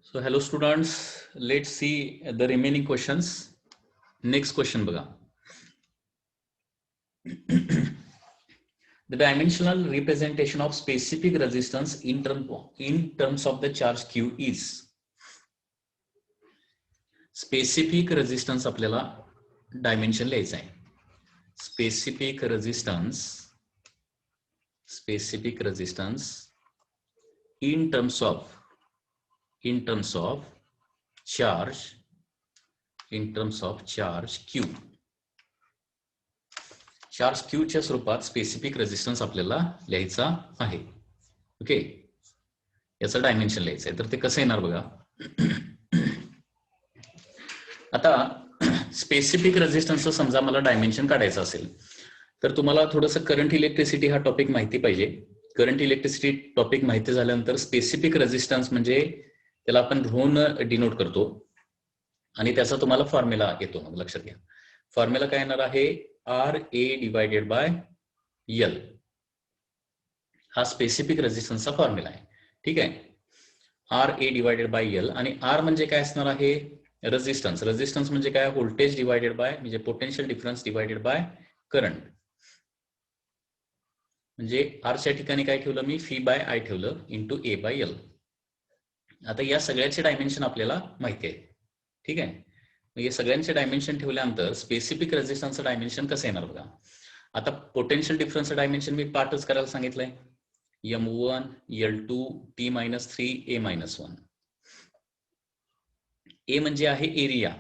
So hello students, let's see the remaining questions. Next question बघा. The dimensional representation of specific resistance in terms of the charge Q is. Specific resistance आपल्याला dimension लिहायचं आहे. Specific resistance in terms of charge Q. Charge Q च्या स्वरूपात specific resistance आपल्याला लिहायचा आहे. Okay, याचं डायमेन्शन लिहायचं आहे. तर ते कसं येणार बघा. आता स्पेसिफिक रेजिस्टन्सचं समजा मला डायमेन्शन काढायचं असेल तर तुम्हाला थोडंसं करंट इलेक्ट्रिसिटी हा टॉपिक माहिती पाहिजे. करंट इलेक्ट्रिसिटी टॉपिक माहिती झाल्यानंतर स्पेसिफिक रेजिस्टन्स म्हणजे त्याला आपण ऱ्होन डिनोट करतो आणि त्याचा तुम्हाला फॉर्म्युला येतो. मग लक्षात घ्या, फॉर्म्युला काय येणार आहे, R A divided by L. हा स्पेसिफिक रेजिस्टन्सचा फॉर्म्युला आहे. ठीक आहे, R A divided by L. आणि आर म्हणजे काय असणार आहे, रेजिस्टन्स. रेजिस्टन्स म्हणजे काय, व्होल्टेज डिवायडेड बाय म्हणजे potential difference divided by current. म्हणजे आरच्या ठिकाणी काय ठेवलं मी, फी बाय आय ठेवलं इंटू ए बाय एल. आता या सगळ्याचे डायमेन्शन आपल्याला माहिती आहे. ठीक आहे, हे सगळ्यांचे डायमेन्शन ठेवल्यानंतर स्पेसिफिक रेजिस्टन्सचं डायमेन्शन कसं येणार बघा. आता पोटेन्शियल डिफरन्सचं डायमेन्शन मी पार्टच करायला सांगितलंय. M1 L2 T-3 A-1. ए म्हणजे आहे एरिया,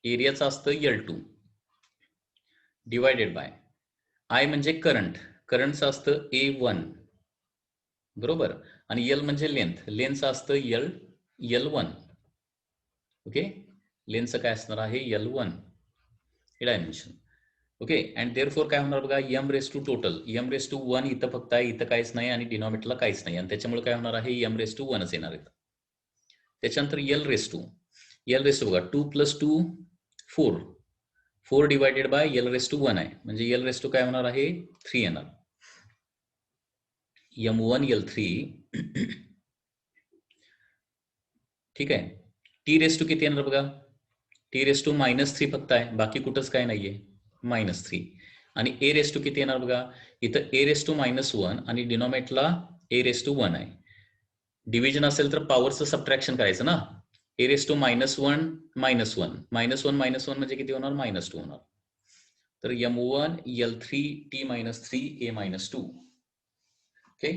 एरियाचं असतं L2 डिवायडेड बाय आय म्हणजे करंट, करंटचं असतं A1 बरोबर. आणि एल म्हणजे लेंथ, लेंथचं असतं L1. ओके, लेंथचं काय असणार आहे L1 हे डायमेन्शन. ओके, अँड देअरफॉर काय होणार बघा, M⁻²टोटल. M⁻1 इथं फक्त आहे, इथं काहीच नाही आणि डिनॉमिनेटरला काहीच नाही आणि त्याच्यामुळे काय होणार आहे, M⁻1च येणार आहे. त्याच्यानंतर L बघा, 2 + 2 4, 4 डिवायडेड बाय L⁻1 आहे म्हणजे L⁻2 काय होणार आहे 3 येणार. M1 L3 ठीक आहे. T⁻² किती येणार बघा, T⁻³ फक्त आहे, बाकी कुठंच काय नाहीये, -3. आणि A⁻² किती येणार बघा, इथं A⁻1 आणि डिनॉमिनेटरला A⁻1 आहे. डिव्हिजन असेल तर पॉवरचं सबट्रॅक्शन करायचं ना. A⁻1 -1 म्हणजे किती होणार, -2 होणार. तर M1 L3 T-3 A-2. Okay,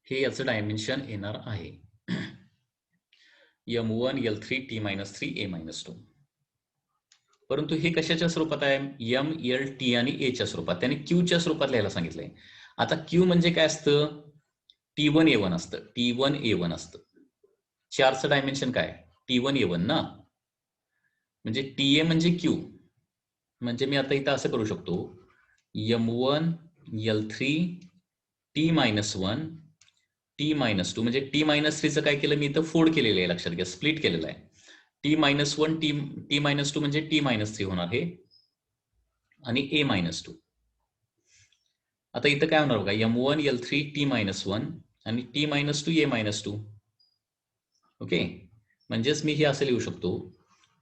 हे याचं डायमेन्शन येणार आहे. M1 L3 T-3 A-2. परंतु हे कशाच्या स्वरूपात आहे, M, L, T आणि A च्या स्वरूपात. त्याने Q च्या स्वरूपात लिहायला सांगितलंय. आता Q म्हणजे काय असतं, T1 A1 असतं, T1 A1 असतं. चार्जचं डायमेन्शन काय, T1 A1 ना. म्हणजे TA म्हणजे Q. म्हणजे मी आता इथं असं करू शकतो, M1 L3 T-1 T-2 म्हणजे T-3चं काय केलं मी इथं फोल्ड केलेलं आहे, लक्षात घ्या, स्प्लिट केलेलं आहे. T-1 T-2 म्हणजे T-3 होणार हे आणि A-2. आता इथं काय होणार बघा, M1 L3 T-1 आणि T-2 A-2. ओके, म्हणजेच मी हे असं लिहू शकतो,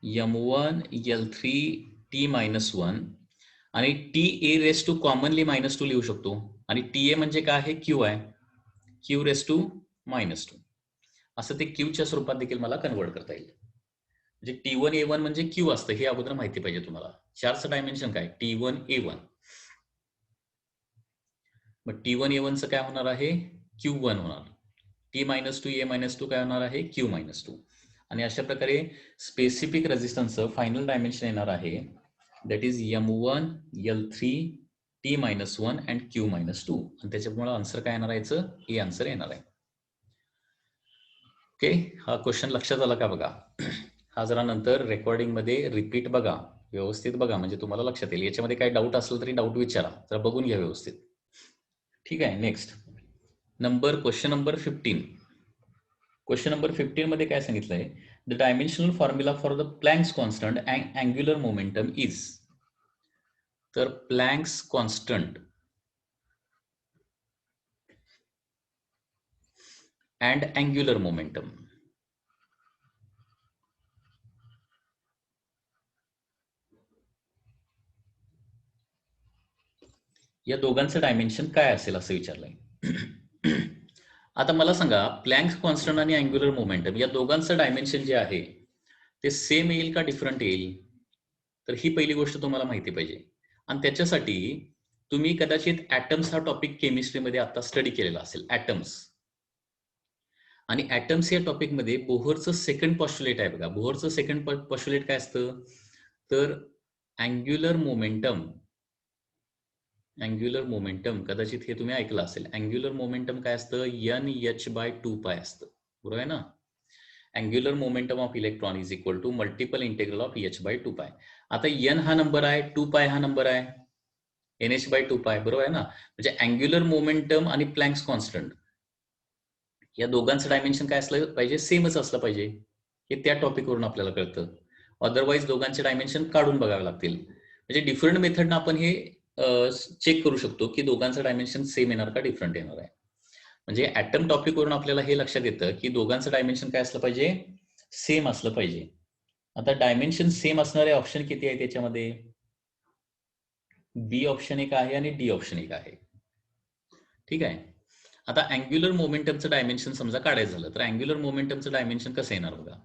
M1 L3 T-1 आणि TA कॉमनली -2 लिहू शकतो आणि TA म्हणजे काय आहे, Q आहे, Q⁻². असं ते Qच्या स्वरूपात देखील मला कन्वर्ट करता येईल. म्हणजे T1 A1 म्हणजे Q असतं, हे अगोदर माहिती पाहिजे तुम्हाला. चार्जचं डायमेन्शन काय, T1 A1. मग T1 A1चं काय होणार आहे, Q1 होणार. T-2 A-2 काय होणार आहे, Q-2. आणि अशा प्रकारे स्पेसिफिक रेजिस्टन्सचं फायनल डायमेन्शन येणार आहे, that is M1 L3 T-1 and Q-2. आणि त्याच्यामुळे आन्सर काय येणार आहे, ए आन्सर येणार आहे. ओके, हा क्वेश्चन लक्षात आला का बघा. हा जरा नंतर रेकॉर्डिंग मध्ये रिपीट बघा, व्यवस्थित बघा, म्हणजे तुम्हाला लक्षात येईल. याच्यामध्ये काही डाऊट असलं तरी डाऊट विचारा, जरा बघून घ्या व्यवस्थित. ठीक आहे, next question number 15. Question number 15 मध्ये काय सांगितलंय, the dimensional formula for the Planck's constant and angular momentum is. तर Planck's constant and angular momentum. या दोघांचं डायमेन्शन काय असेल असं विचारलंय. आता मला सांगा, प्लँक्स कॉन्स्टंट आणि अँग्युलर मोमेंटम या दोघांचं डायमेन्शन जे आहे ते सेम येईल का डिफरंट येईल? तर ही पहिली गोष्ट तुम्हाला माहिती पाहिजे. आणि त्याच्यासाठी तुम्ही कदाचित ऍटम्स हा टॉपिक केमिस्ट्रीमध्ये आता स्टडी केलेला असेल, ऍटम्स. आणि ऍटम्स या टॉपिकमध्ये बोहरचं सेकंड पॉस्ट्युलेट आहे बघा. बोहरचं सेकंड पॉस्ट्युलेट काय असतं? तर अँग्युलर मोमेंटम कदाचित हे तुम्ही ऐकलं असेल. अँग्युलर मोमेंटम काय असतं? NH/2π असतं, बरोबर आहे ना? Angular momentum of electron is equal to multiple integral of h/2π. आता n हा नंबर आहे, 2π हा नंबर आहे, NH/2π, बरोबर आहे ना? म्हणजे अँग्युलर मोमेंटम आणि प्लँक्स कॉन्स्टंट या दोघांचं डायमेन्शन काय असलं पाहिजे? सेमच असलं पाहिजे. हे त्या टॉपिकवरून आपल्याला कळतं. अदरवाईज दोघांचे डायमेन्शन काढून बघावे लागतील. म्हणजे डिफरंट मेथडनं आपण हे चेक करू शकतो की दोघांचं डायमेन्शन सेम येणार का डिफरंट येणार आहे. म्हणजे ऍटम टॉपिकवरून आपल्याला हे लक्षात येतं की दोघांचं डायमेन्शन काय असलं पाहिजे? सेम असलं पाहिजे. आता डायमेन्शन सेम असणारे ऑप्शन किती आहे त्याच्यामध्ये? बी ऑप्शन एक आहे आणि डी ऑप्शन एक आहे. ठीक आहे. आता अँग्युलर मोमेंटमचं डायमेन्शन समजा काढायचं झालं तर अँग्युलर मोमेंटमचं डायमेन्शन कसं येणार बघा.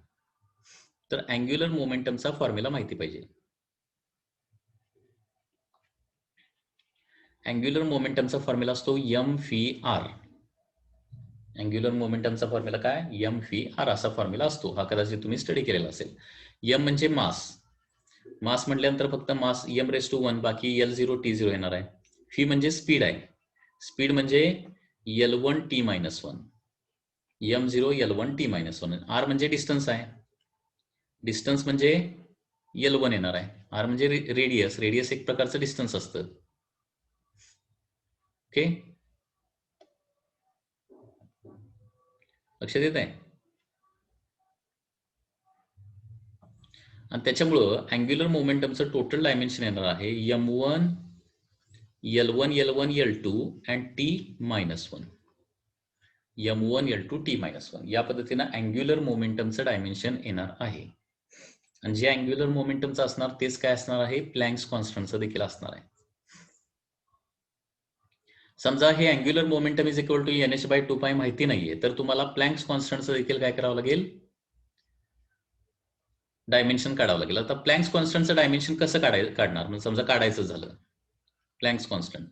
तर अँग्युलर मोमेंटमचा फॉर्म्युला माहिती पाहिजे. अँग्युलर मोमेंटमचा फॉर्म्युला असतो m/r. अँग्युलर मोमेंटमचा फॉर्म्युला काय? m/r असा फॉर्म्युला असतो. हा कदाचित तुम्ही स्टडी केलेला असेल. m म्हणजे मास. मास म्हटल्यानंतर फक्त मास m⁻⁴ बाकी L0 T0 येणार आहे. φ म्हणजे स्पीड आहे. स्पीड म्हणजे L1 T-1, m0 L1 T-1. r म्हणजे डिस्टन्स आहे. डिस्टन्स म्हणजे L1 येणार आहे. r म्हणजे रेडियस. रेडियस एक प्रकारचं डिस्टन्स असतं. ओके, लक्षात येत आहे? आणि त्याच्यामुळं अँग्युलर मोमेंटमचं टोटल डायमेन्शन येणार आहे m1 L1 L1 L2 and T-1. m1 L2 T-1 या पद्धतीनं अँग्युलर मोमेंटमचं डायमेन्शन येणार आहे. आणि जे अँग्युलर मोमेंटमचं असणार तेच काय असणार आहे? प्लँक्स कॉन्स्टंटचं देखील असणार आहे. समजा हे angular momentum is equal to NH/2π माहिती नाहीये तर तुम्हाला प्लँक्स कॉन्स्टंटचं देखील काय करावं लागेल? डायमेन्शन काढावं लागेल. आता प्लँक्स कॉन्स्टंटचं डायमेन्शन कसं काढणार? म्हणजे समजा काढायचं झालं प्लँक्स कॉन्स्टंट,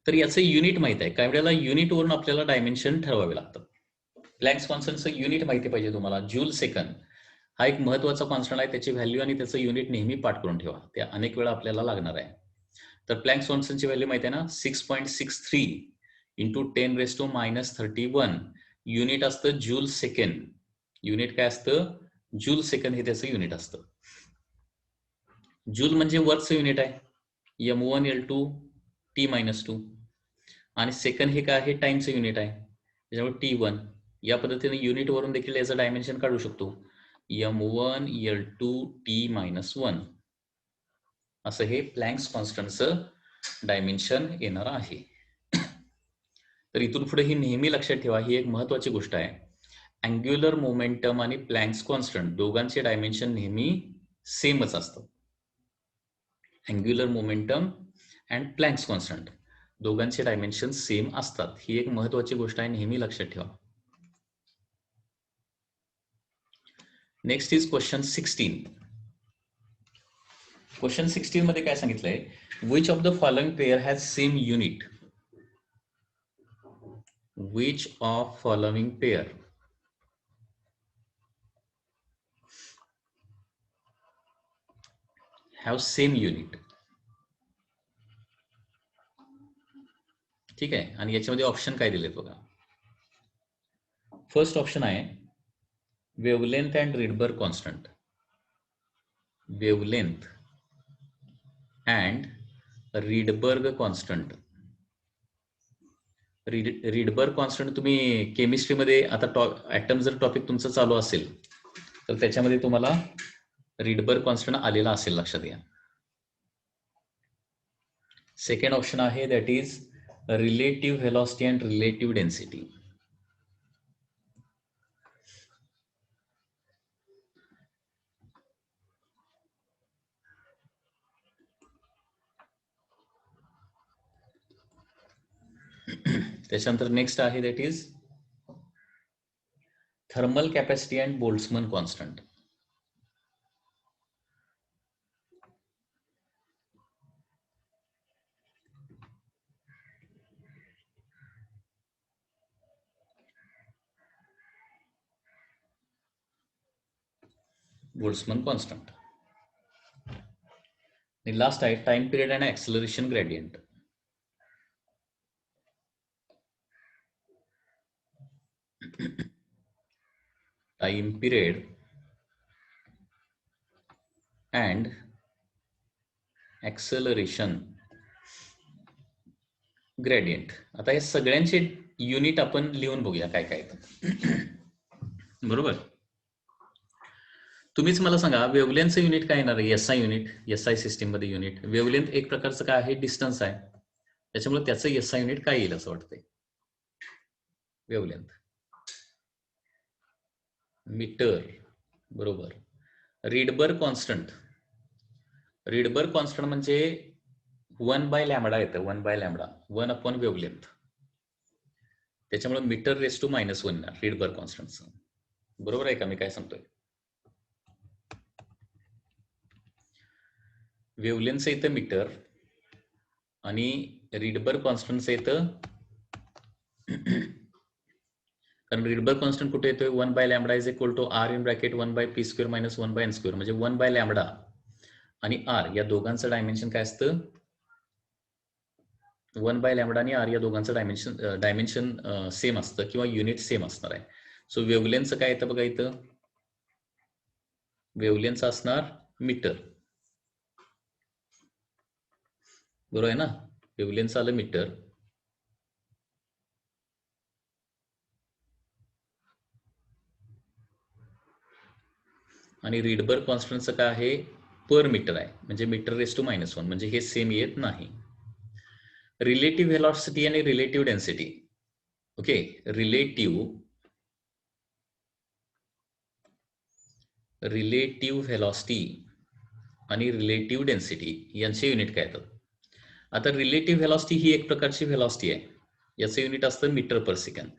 तर याचं युनिट माहित आहे. काही वेळेला युनिटवरून आपल्याला डायमेन्शन ठरवावे लागतं. प्लँक्स कॉन्स्टंटचं युनिट माहिती पाहिजे तुम्हाला. जूल सेकंड हा एक महत्वाचा कॉन्स्टंट आहे. त्याची व्हॅल्यू आणि त्याचं युनिट नेहमी पाठ करून ठेवा. ते अनेक वेळा आपल्याला लागणार आहे. तर प्लँक्स कॉन्स्टंटची व्हॅल्यू माहिती आहे ना? 6.63 इंटू 10⁻31. युनिट असतं जूल सेकंड. युनिट काय असतं? जूल सेकंड हे त्याचं युनिट असतं. जूल म्हणजे वर्कचं युनिट आहे, m1 L2 T-2. आणि सेकंड हे काय आहे? टाइमचं युनिट आहे, त्याच्यामुळे T1. या पद्धतीने युनिट वरून देखील याचं डायमेन्शन काढू शकतो. m1 L2 T-1 असं हे प्लँक्स कॉन्स्टंटचं डायमेन्शन येणार आहे. तर इथून पुढे ही नेहमी लक्षात ठेवा, ही एक महत्वाची गोष्ट आहे. अँग्युलर मोमेंटम आणि प्लँक्स कॉन्स्टंट दोघांचे डायमेन्शन नेहमी सेमच असतं. Angular momentum and Planck's constant दोघांचे डायमेन्शन सेम असतात. ही एक महत्वाची गोष्ट आहे, नेहमी लक्षात ठेवा. Next is question 16. क्वेश्चन 16 मध्ये काय सांगितलंय? Which of the following pair has same unit? Which of following pair have same unit? ठीक आहे. आणि याच्यामध्ये ऑप्शन काय दिलेत बघा. फर्स्ट ऑप्शन आहे wavelength and Rydberg constant. Wavelength and Rydberg constant. Rydberg constant तुम्ही केमिस्ट्रीमध्ये आता ऍटम जर टॉपिक तुमचं चालू असेल तर त्याच्यामध्ये तुम्हाला रिडबर्ग कॉन्स्टंट आलेला असेल, लक्षात घ्या. सेकंड ऑप्शन आहे that is relative velocity and relative density. त्याच्यानंतर नेक्स्ट आहे that is thermal capacity and Boltzmann constant. Boltzmann constant. आणि लास्ट आहे time period and acceleration gradient. Time period and acceleration gradient. आता हे सगळ्यांचे युनिट आपण लिहून बघूया काय काय. बरोबर. तुम्हीच मला सांगा वेव्हलेंथचं युनिट काय येणार आहे? SI unit. एसआय सिस्टीम मध्ये युनिट वेव्हलेंथ एक प्रकारचं काय आहे? डिस्टन्स आहे. त्याच्यामुळे त्याचं एसआय युनिट काय येईल असं वाटतंय? वेव्हलेंथ. मीटर. बरोबर. रीडबर्ग कॉन्स्टंट. रीडबर्ग कॉन्स्टंट म्हणजे 1/λ येतं. 1/λ 1 अपॉन वेव्हलेंथ. त्याच्यामुळे मीटर रेस टू -1 येणार रीडबर्ग कॉन्स्टंटचं. बरोबर आहे का मी काय सांगतोय? वेव्हलेंथचं येतं मीटर आणि रीडबर्ग कॉन्स्टंटचं येतं कारण रीडबर्ग कॉन्स्टंट कुठे येतोय? 1/λ is equal to r in bracket 1/p² - 1/n² म्हणजे 1/λ आणि r या दोघांचं डायमेन्शन काय असतं? 1/λ आणि r या दोघांचं डायमेन्शन सेम असतं किंवा युनिट सेम असणार आहे. सो वेव्हलेंथचं काय येतं बघा इथं? वेव्हलेंथचं असणार मीटर. बरोबर आहे ना? वेव्हलेंथचं आलं मीटर. आणि रीडबर्ग कॉन्स्टंटचं काय आहे? पर मीटर आहे म्हणजे मीटर रेस टू -1 म्हणजे हे सेम येत नाही. रिलेटिव्ह व्हेलॉसिटी आणि relative density. Okay. Relative velocity आणि रिलेटिव्ह डेन्सिटी यांचे युनिट काय येतात? आता रिलेटिव्ह व्हेलॉसिटी ही एक प्रकारची व्हेलॉसिटी आहे. याचं युनिट असतं मीटर पर सेकंड.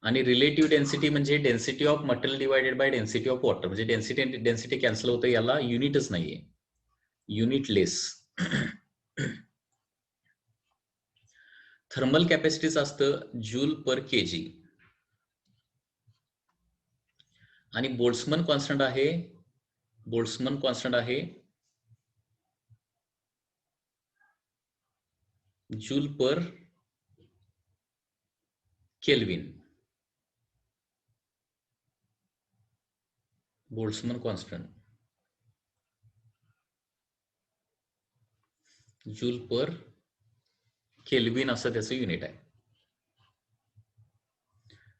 आणि रिलेटिव्ह डेन्सिटी म्हणजे density of material divided by density of water म्हणजे डेन्सिटी कॅन्सल होतं. याला युनिटच नाहीये. युनिटलेस. थर्मल कॅपॅसिटीचं असतं जूल पर केजी आणि बोल्ट्झमन कॉन्स्टंट आहे joule per kelvin. Boltzmann constant joule per kelvin असं त्याचं युनिट आहे.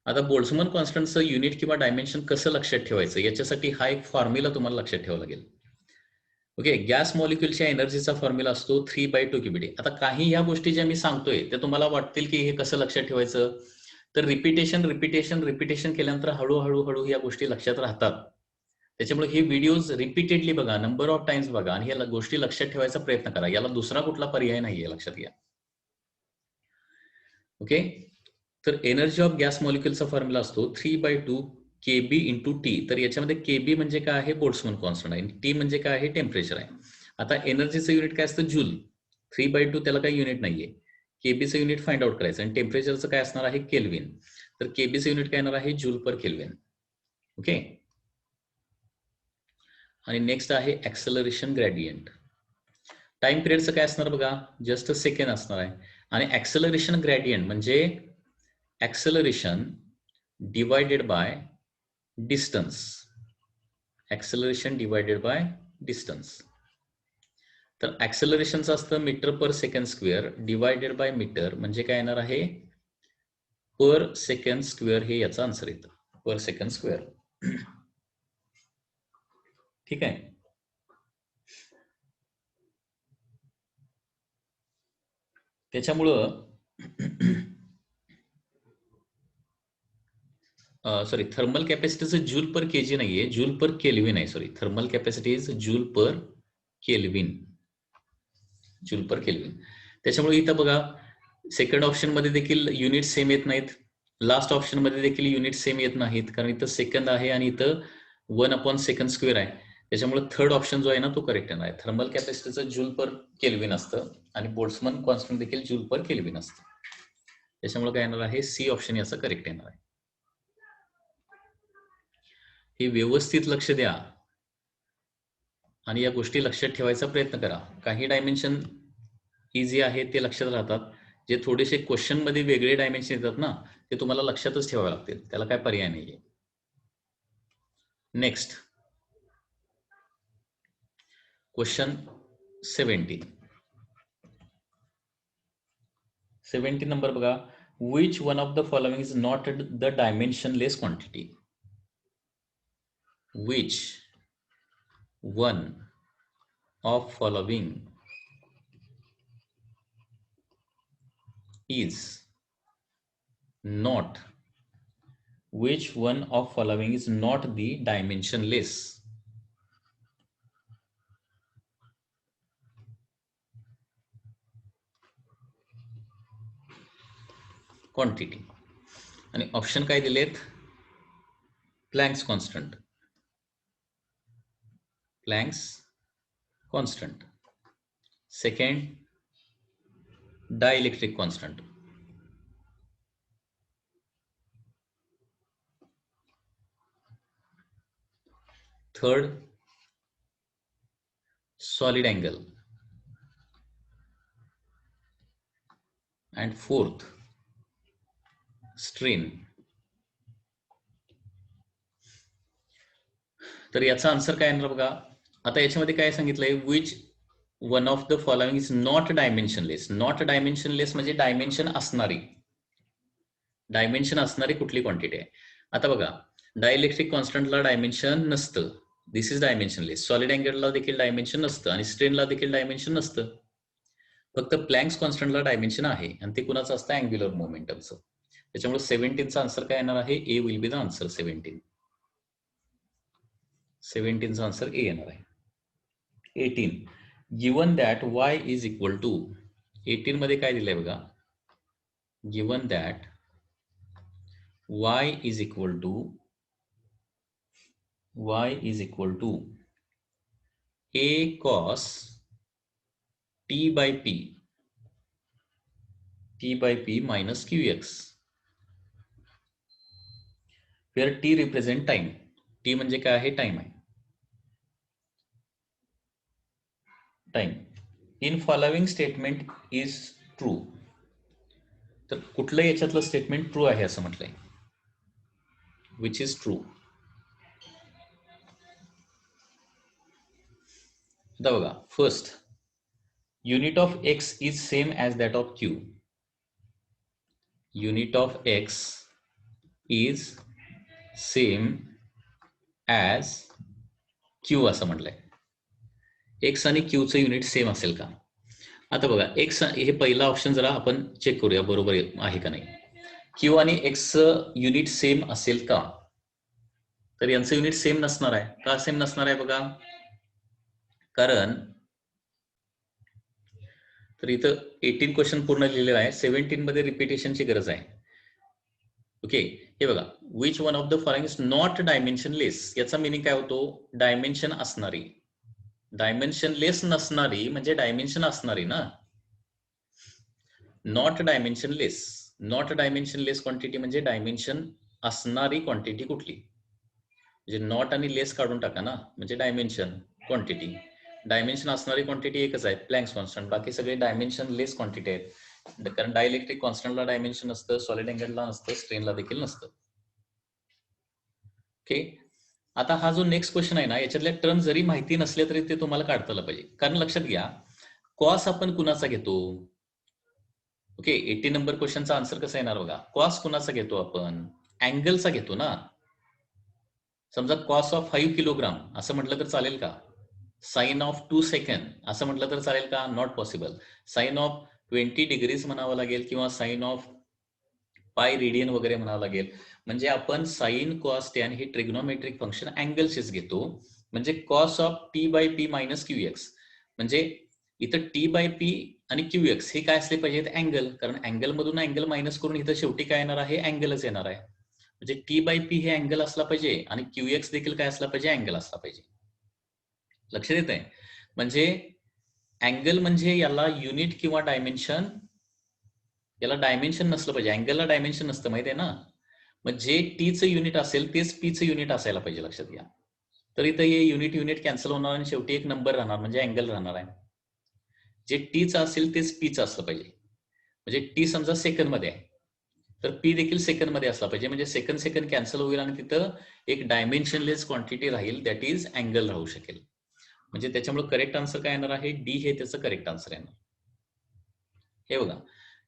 आता बोल्ट्झमन कॉन्स्टंटचं युनिट किंवा डायमेन्शन कसं लक्षात ठेवायचं याच्यासाठी हा एक फॉर्म्युला तुम्हाला लक्षात ठेवावा लागेल. ओके. गॅस मॉलिक्युलच्या एनर्जीचा फॉर्म्युला असतो 3/2 QBD. आता काही ह्या गोष्टी ज्या मी सांगतोय त्या तुम्हाला वाटतील की हे कसं लक्षात ठेवायचं, तर रिपिटेशन केल्यानंतर हळूहळू या गोष्टी लक्षात राहतात. त्याच्यामुळे हे व्हिडिओज रिपीटेडली बघा, नंबर ऑफ टाइम्स बघा आणि ह्या गोष्टी लक्षात ठेवायचा प्रयत्न करा. याला दुसरा कुठला पर्याय नाहीये, लक्षात घ्या. ओके. तर एनर्जी ऑफ गॅस मॉलिक्युलचा फॉर्म्युला असतो 3/2 KB इंटू टी. तर याच्यामध्ये KB म्हणजे काय आहे? बोल्ट्झमन कॉन्स्टंट आहे. टी म्हणजे काय आहे? टेम्परेचर आहे. आता एनर्जीचं युनिट काय असतं? जूल. 3/2 त्याला काही युनिट नाहीये. केबीचं युनिट फाइंड आउट करायचं आणि टेम्परेचरचं काय असणार आहे? केल्विन. तर केबीचं युनिट काय येणार आहे? Joule per kelvin. ओके. आणि नेक्स्ट आहे ऍक्सलरेशन ग्रेडियंट. टाइम पिरियडचं काय असणार बघा? जस्ट सेकंड असणार आहे. आणि ऍक्सलरेशन ग्रेडियंट म्हणजे acceleration divided by distance. Acceleration divided by distance. तर ऍक्सलरेशनचं असतं metre per second square divided by metre म्हणजे काय येणार आहे? पर सेकंड स्क्वेअर हे याचं आन्सर येतं. Per second square. ठीक आहे. त्याच्यामुळं सॉरी, थर्मल कॅपॅसिटीचं जूल पर केजी नाहीये, जूल पर केल्विन आहे. Sorry, thermal capacity is joule per kelvin. Joule per kelvin. त्याच्यामुळे इथं बघा, सेकंड ऑप्शन मध्ये देखील युनिट सेम येत नाहीत, लास्ट ऑप्शन मध्ये देखील युनिट सेम येत नाहीत, कारण इथं सेकंद आहे आणि इथं 1/सेकंड स्क्वेअर आहे. त्याच्यामुळे थर्ड ऑप्शन जो आहे ना तो करेक्ट येणार आहे. थर्मल कॅपॅसिटीचं जूल पर केल्विन असतं आणि बोल्ट्झमन कॉन्स्टंट देखील जूल पर केल्विन असतं. त्याच्यामुळे काय येणार आहे, सी ऑप्शन याचं करेक्ट येणार आहे. हे व्यवस्थित लक्ष द्या आणि या गोष्टी लक्षात ठेवायचा प्रयत्न करा. काही डायमेन्शन इझी आहे ते लक्षात राहतात, जे थोडेसे क्वेश्चन मध्ये वेगळे डायमेन्शन येतात ना ते तुम्हाला लक्षातच ठेवावे लागतील, त्याला काय पर्याय नाहीये. नेक्स्ट क्वेश्चन 17 नंबर बघा. Which one of the following is not the dimensionless quantity. Which one of following is not, which one of following is not the dimensionless quantity. आणि ऑप्शन काय दिलेत, Planck's constant, Planck's constant. Second, dielectric constant. Third, solid angle. And fourth, strain. तर याचा answer काय येणार बघा. आता याच्यामध्ये काय सांगितलंय, which one of the following is not dimensionless. Not dimensionless म्हणजे डायमेन्शन असणारी, डायमेन्शन असणारी कुठली क्वांटिटी आहे. आता बघा, डायइलेक्ट्रिक कॉन्स्टंटला डायमेन्शन नसतं, दिस इज डायमेन्शनलेस. सॉलिड अँगलला देखील डायमेन्शन नसतं आणि स्ट्रेनला देखील डायमेन्शन नसतं. फक्त प्लँक्स कॉन्स्टंटला डायमेन्शन आहे आणि ते कुणाचं असतं, अँग्युलर मोमेंटमचं. त्याच्यामुळे 17चा आन्सर काय येणार आहे, A will be the answer. 17चा आन्सर ए येणार आहे. 18, given that y is equal to. 18 मध्ये काय दिलंय बघा, given that y is equal to a cos t by p minus qx, where t represent time. t म्हणजे काय आहे, टाइम आहे. Time. In following statement is true. तर कुठलं याच्यातलं स्टेटमेंट ट्रू आहे असं म्हटलंय, विच इज ट्रू. आता बघा, first, unit of x is same as that of Q. Unit of x is same as Q असं म्हटलंय. एक्स आणि क्यूचं युनिट सेम असेल का. आता बघा, एक्स हे पहिला ऑप्शन जरा आपण चेक करूया बरोबर आहे का नाही. क्यू आणि एक्सचं युनिट सेम असेल का, तर यांचं युनिट सेम नसणार आहे. का सेम नसणार आहे बघा, कारण तर इथं 18 क्वेश्चन पूर्ण लिहिलेला आहे, 17 मध्ये रिपिटेशनची गरज आहे. ओके, हे बघा, which one of the following is not dimensionless. याचा मिनिंग काय होतो, डायमेन्शन असणारी. डायमेन्शनलेस नसणारी म्हणजे डायमेन्शन असणारी ना. Not dimensionless, not dimensionless quantity म्हणजे डायमेन्शन असणारी क्वांटिटी कुठली. म्हणजे नॉट आणि लेस काढून टाका ना, म्हणजे डायमेन्शन क्वांटिटी. डायमेन्शन असणारी क्वांटिटी एकच आहे, प्लँक्स कॉन्स्टंट. बाकी सगळे डायमेन्शन लेस क्वांटिटी आहेत, कारण डायइलेक्ट्रिक कॉन्स्टंटला डायमेन्शन नसतं, सॉलिड अँगलला नसतं, स्ट्रेनला देखील नसतं. ओके, आता हा जो नेक्स्ट क्वेश्चन आहे ना, याच्यातल्या टर्म जरी माहिती नसले तरी ते तुम्हाला काढता आलं पाहिजे. कारण लक्षात घ्या, कॉस आपण कुणाचा घेतो. ओके, 80 नंबर क्वेश्चनचा आन्सर कसा येणार बघा, कॉस कुणाचा घेतो आपण, अँगलचा घेतो ना. समजा कॉस ऑफ 5 किलोग्राम असं म्हटलं तर चालेल का. साइन ऑफ 2 सेकंड असं म्हटलं तर चालेल का, not possible. Sine of 20 degrees म्हणावं लागेल किंवा साइन ऑफ पाय रेडियन वगैरे म्हणावं लागेल. म्हणजे आपण साइन कॉस टॅन हे ट्रिग्नोमेट्रिक फंक्शन अँगलचेच घेतो. म्हणजे cos of T by P minus Q x, म्हणजे इथं टी बाय पी आणि क्यू एक्स हे काय असले पाहिजेत? अँगल. कारण अँगल मधून अँगल मायनस करून इथं शेवटी काय येणार आहे? अँगलच येणार आहे. म्हणजे टी बाय पी हे अँगल असला पाहिजे आणि क्यू एक्स देखील काय असला पाहिजे? अँगल असला पाहिजे. लक्षात येत आहे? म्हणजे अँगल म्हणजे याला युनिट किंवा डायमेन्शन, याला डायमेन्शन नसलं पाहिजे. अँगलला डायमेन्शन नसतं, माहिती आहे ना. मग जे टीचं युनिट असेल तेच पीचं युनिट असायला पाहिजे. लक्षात घ्या. तर इथं हे युनिट युनिट कॅन्सल होणार आणि शेवटी एक नंबर राहणार, म्हणजे अँगल राहणार आहे. जे टीचं असेल तेच पीचं असलं पाहिजे. म्हणजे टी समजा सेकंड मध्ये आहे, तर पी देखील सेकंड मध्ये असला पाहिजे. म्हणजे सेकंड सेकंड कॅन्सल होईल आणि तिथं एक डायमेन्शनलेस क्वांटिटी राहील, दॅट इज अँगल राहू शकेल. म्हणजे त्याच्यामुळे करेक्ट आन्सर काय येणार आहे? डी हे त्याचं करेक्ट आन्सर येणार. हे बघा,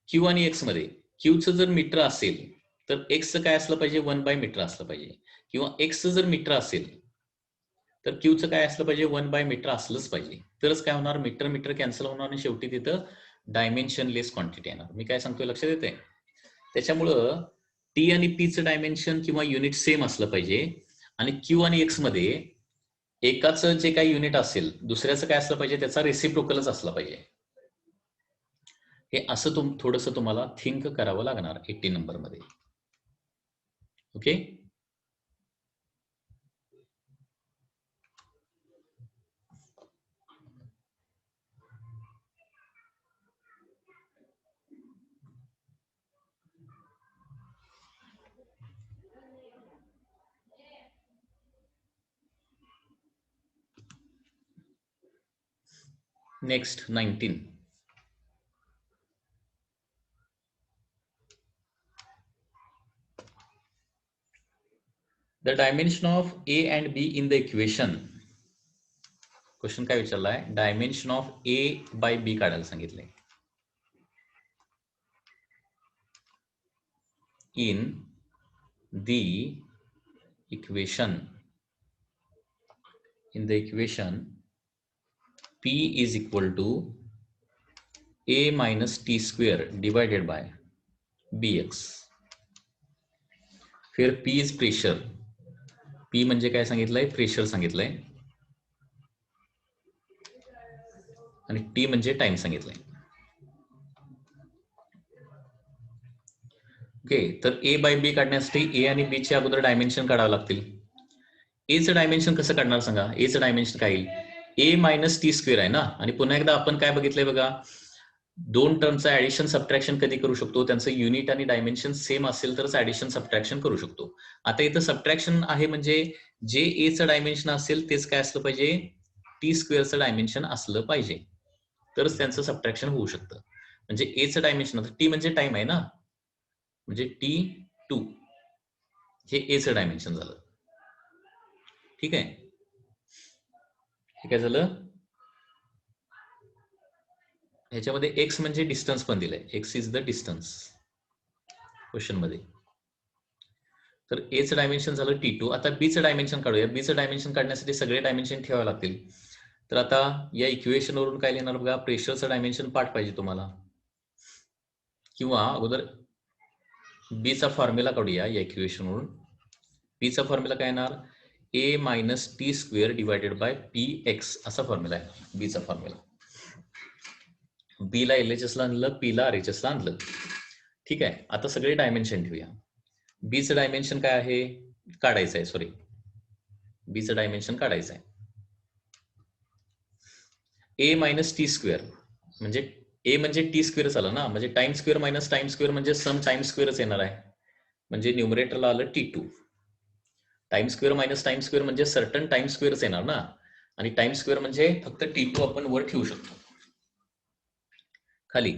क्यू आणि एक्स मध्ये क्यूचं जर मीटर असेल तर एक्सचं काय असलं पाहिजे? 1 मीटर असलं पाहिजे. किंवा एक्सचं जर मीटर असेल तर क्यूचं काय असलं पाहिजे? 1 मीटर असलंच पाहिजे. तरच काय होणार? मीटर मीटर कॅन्सल होणार आणि शेवटी तिथं डायमेन्शनलेस क्वांटिटी येणार. मी काय सांगतोय लक्षात येते? त्याच्यामुळं टी आणि पीचं डायमेन्शन किंवा युनिट सेम असलं पाहिजे आणि क्यू आणि एक्स मध्ये एकाचं जे काही युनिट असेल दुसऱ्याचं काय असलं पाहिजे? त्याचा रेसिप्रोकलच असला पाहिजे. हे असं थोडंसं तुम्हाला थिंक करावं लागणार 80 नंबर मध्ये. Okay. Next 19. The dimension of A and B in the equation. Question काय विचारलाय? Dimension of A by B काढायला सांगितलंय. In the equation, P is equal to A minus T square divided by BX. फिर P is pressure. P म्हणजे काय सांगितलंय? Pressure सांगितलंय. आणि T म्हणजे टाइम सांगितलंय. ओके. तर A बाय B काढण्यासाठी A आणि B चे अगोदर डायमेन्शन काढावं लागतील. एचं डायमेन्शन कसं काढणार सांगा? एचं डायमेन्शन काय येईल? ए मायनस टी स्क्वेअर आहे ना. आणि पुन्हा एकदा आपण काय बघितलंय बघा, दोन टर्मचं ऍडिशन सबट्रॅक्शन कधी करू शकतो? त्यांचं युनिट आणि डायमेन्शन सेम असेल तरच ऍडिशन सबट्रॅक्शन करू शकतो. आता इथं सबट्रॅक्शन आहे म्हणजे जे एचं डायमेन्शन असेल तेच काय असलं पाहिजे? टी स्क्वेअरचं डायमेन्शन असलं पाहिजे, तरच त्यांचं सबट्रॅक्शन होऊ शकतं. म्हणजे एचं डायमेन्शन, आता टी म्हणजे टाइम आहे ना, म्हणजे टी 2 हे एचं डायमेन्शन झालं. ठीक आहे. हे काय झालं? ह्याच्यामध्ये एक्स म्हणजे डिस्टन्स पण दिलंय. X is the distance question मध्ये. तर एचं डायमेन्शन झालं T2. आता बीचं डायमेन्शन काढूया. बीचं डायमेन्शन काढण्यासाठी सगळे डायमेन्शन ठेवावे लागतील. तर आता या इक्वेशन वरून काय लिहिणार बघा? प्रेशरचं डायमेन्शन पाठ पाहिजे तुम्हाला, किंवा अगोदर बीचा फॉर्म्युला काढूया या इक्वेशन वरून. बीचा फॉर्म्युला काय येणार? A minus T square divided by P X असा फॉर्म्युला आहे बीचा फॉर्म्युला. बी ला LHS ला आणलं, पी ला RHS ला आणलं. ठीक आहे. आता सगळे डायमेन्शन ठेवूया. बीचं डायमेन्शन काय आहे? काढायचं आहे, सॉरी, बीचं डायमेन्शन काढायचं आहे. ए मायनस टी स्क्वेअर म्हणजे ए म्हणजे टी स्क्वेअर झालं ना, म्हणजे time square minus time square म्हणजे सम टाइम स्क्वेअरच येणार आहे. म्हणजे न्यूमरेटरला आलं T2. Time square minus time square म्हणजे सर्टन टाइम स्क्वेअरच येणार ना, आणि टाइम स्क्वेअर म्हणजे फक्त T2 आपण वर ठेवू शकतो. खाली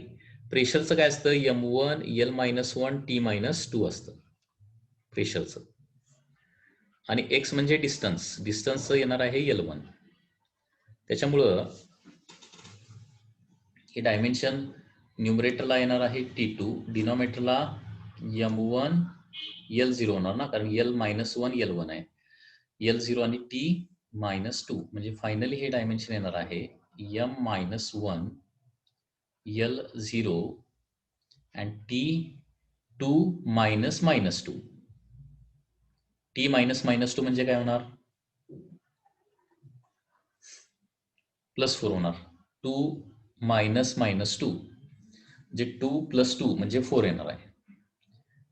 प्रेशरचं काय असतं? M1 L-1 T-2 असतं प्रेशरचं. आणि एक्स म्हणजे डिस्टन्सचं येणार आहे L1. त्याच्यामुळं हे डायमेन्शन न्यूमरेटरला येणार आहे T2, डिनॉमिनेटरला M1 L0 होणार ना, कारण L-1 L1 आहे. L0 आणि T-2 म्हणजे फायनली हे डायमेन्शन येणार आहे M-1 L0 and T2 minus minus 2. T minus minus 2 म्हणजे काय होणार? +4 होणार. 2 मायनस मायनस 2 म्हणजे 2 + 2 म्हणजे 4 येणार आहे.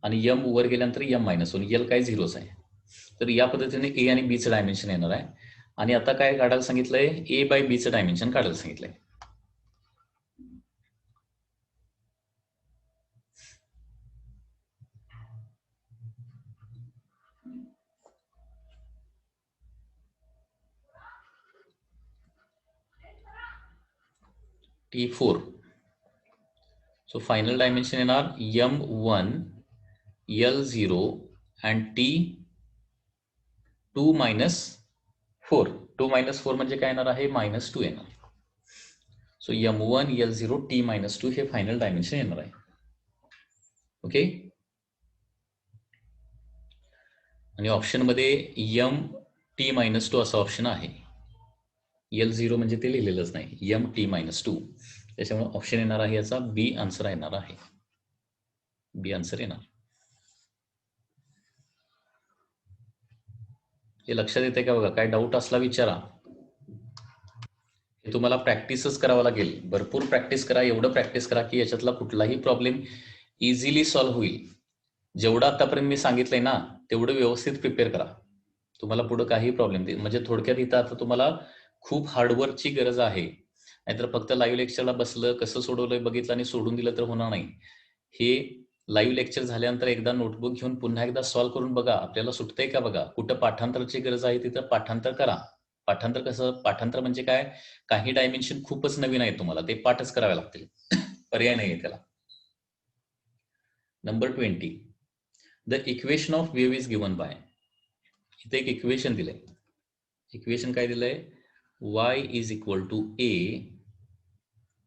आणि m वर गेल्यानंतर m मायनस 1, l काय 0च आहे. तर या पद्धतीने a आणि b चं डायमेन्शन येणार आहे. आणि आता काय काढायला सांगितलंय? a बाय b चं डायमेन्शन काढायला सांगितलंय. T4. So final dimension येणार m1, l0 and T2 minus 4. 2 minus 4 म्हणजे काय येणार आहे? -2 येणार. So m1, l0, T minus 2 हे फायनल डायमेन्शन येणार आहे. ओके. आणि ऑप्शन मध्ये m t -2 असा ऑप्शन आहे. l0 म्हणजे ते लिहिलेलंच नाही, m t-2. त्याच्यामुळे ऑप्शन येणार आहे याचा बी आन्सर येणार आहे. बी आन्सर येणार. हे लक्षात येते का बघा? काय डाऊट असला विचारा. हे तुम्हाला प्रॅक्टिसच करावं लागेल. भरपूर प्रॅक्टिस करा. एवढं प्रॅक्टिस करा की याच्यातला कुठलाही प्रॉब्लेम इझिली सॉल्व्ह होईल. जेवढं आतापर्यंत मी सांगितलंय ना तेवढं व्यवस्थित प्रिपेअर करा. तुम्हाला पुढे काही प्रॉब्लेम नाही. म्हणजे थोडक्यात इथं आता तुम्हाला खूप हार्डवर्कची गरज आहे. नाहीतर फक्त लाईव्ह लेक्चरला बसलं, कसं सोडवलंय बघितलं आणि सोडून दिलं तर होणार नाही. हे लाईव्ह लेक्चर झाल्यानंतर एकदा नोटबुक घेऊन पुन्हा एकदा सॉल्व्ह करून बघा. आपल्याला सुटतंय का बघा. कुठं पाठांतराची गरज आहे तिथं पाठांतर करा. पाठांतर कसं? पाठांतर म्हणजे काय? काही डायमेन्शन खूपच नवीन आहे तुम्हाला, ते पाठच करावे लागतील. पर्याय नाही आहे त्याला. Number 20. The equation of wave is given by. इथे एक इक्वेशन दिलंय. इक्वेशन काय दिलंय? y is equal to a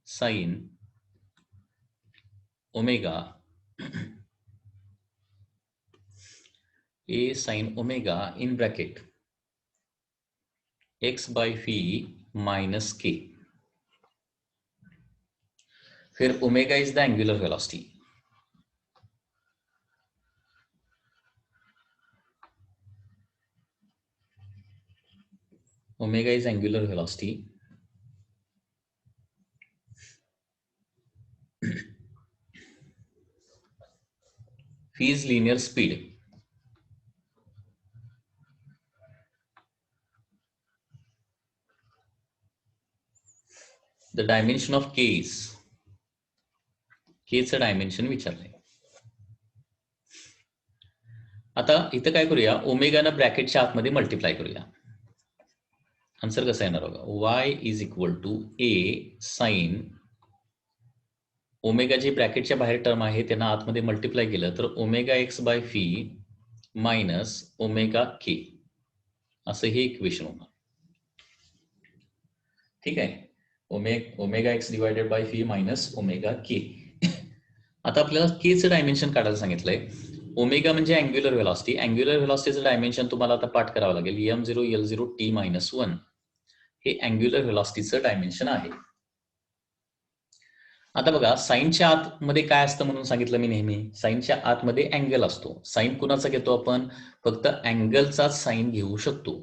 sine omega a sine omega in bracket x by v minus k. फिर omega is the angular velocity. Omega is angular velocity. V is linear speed. The dimension of k is, k चं dimension विचारलंय. आता इथं काय करूया? ओमेगानं ब्रॅकेटच्या आतमध्ये multiply करूया. Answer कसं येणार बघा? y is equal to a sine omega जी ब्रॅकेटच्या बाहेर टर्म आहे त्यांना आतमध्ये मल्टिप्लाय केलं तर omega X by V minus omega K असं हे इक्वेशन होणार. ठीक आहे. Omega X divided by V minus omega K. आता आपल्याला के चं डायमेन्शन काढायला सांगितलंय. ओमेगा म्हणजे अँग्युलर वेलॉसिटी. अँग्युलर वेलॉसिटीचं डायमेन्शन तुम्हाला आता पाठ करावं लागेल. m0 l0 t मायनस 1 हे अँग्युलर वेलॉसिटीचं डायमेन्शन आहे. आता बघा, साईनच्या आतमध्ये काय असतं म्हणून सांगितलं मी नेहमी. साईनच्या आतमध्ये अँगल असतो. साईन कुणाचा घेतो आपण? फक्त अँगलचाच साईन घेऊ शकतो.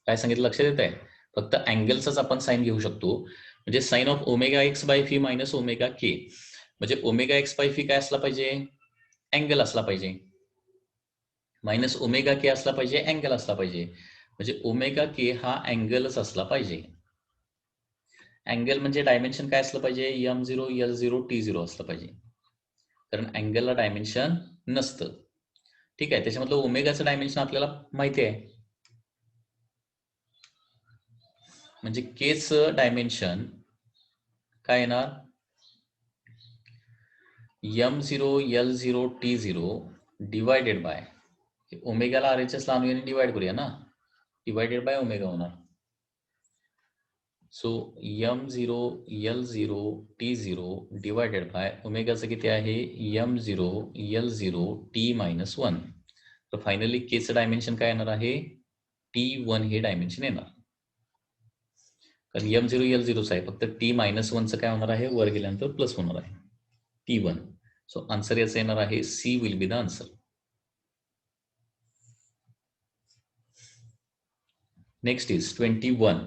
काय सांगितलं लक्षात येत आहे? फक्त अँगलचाच आपण साईन घेऊ शकतो. म्हणजे sine of omega X by V minus omega K. म्हणजे ओमेगा एक्स बाय व्ही काय असला पाहिजे? अँगल असला पाहिजे. मायनस ओमेगा के असला पाहिजे, अँगल असला पाहिजे. म्हणजे ओमेगा के हा अँगलच असला पाहिजे. अँगल म्हणजे डायमेन्शन काय असलं पाहिजे? m0 l0 t0 असलं पाहिजे. कारण अँगलला डायमेन्शन नसतं. ठीक आहे. त्याच्यामधलं ओमेगाचं डायमेन्शन आपल्याला माहिती आहे. म्हणजे केचं डायमेन्शन काय येणार? m0 l0 t0 divided bye ओमेगाला RHS ला आणूया आणि डिवाइड करूया ना. डिवायडेड बाय ओमेगा होणार. So m0 l0 t0 divided by ओमेगाचं किती आहे? m0 l0 t minus 1. तर फायनली केचं डायमेन्शन काय येणार आहे? t1 हे डायमेन्शन येणार. कारण M0 L0च आहे, फक्त T-1चं काय होणार आहे, वर गेल्यानंतर प्लस होणार आहे T1. सो आन्सर याचा येणार आहे C will be the answer. Next is 21.